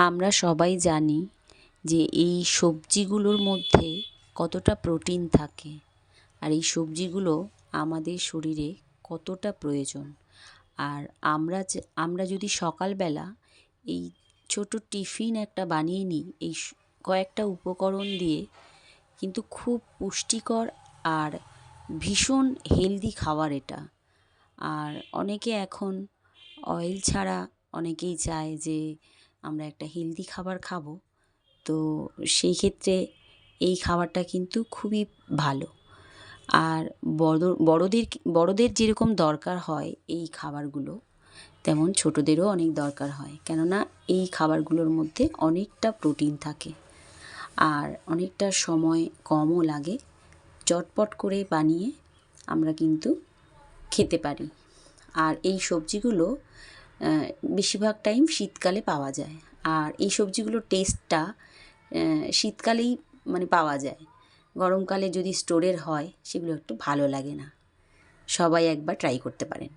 আমরা সবাই জানি যে এই সবজিগুলোর মধ্যে কতটা প্রোটিন থাকে আর এই সবজিগুলো আমাদের শরীরে কতটা প্রয়োজন। আর আমরা যদি সকালবেলা এই ছোট টিফিন একটা বানিয়ে নিই এই কয়েকটা উপকরণ দিয়ে, কিন্তু খুব পুষ্টিকর আর ভীষণ হেলদি খাবার এটা। আর অনেকে এখন অয়েল ছাড়া অনেকেই চায় যে আমরা একটা হেলদি খাবার খাবো, তো সেই ক্ষেত্রে এই খাবারটা কিন্তু খুবই ভালো। আর বড়দের যেরকম দরকার হয় এই খাবারগুলো, তেমন ছোটদেরও অনেক দরকার হয়, কেননা এই খাবারগুলোর মধ্যে অনেকটা প্রোটিন থাকে আর অনেকটা সময় কমও লাগে। চটপট করে বানিয়ে আমরা কিন্তু খেতে পারি। আর এই সবজিগুলো বেশিরভাগ টাইম শীতকালে পাওয়া যায়। আর এই সবজিগুলোর টেস্টটা শীতকালেই পাওয়া যায়। গরমকালে যদি স্টোরের হয় সেগুলো একটু ভালো লাগে না। সবাই একবার ট্রাই করতে পারেন।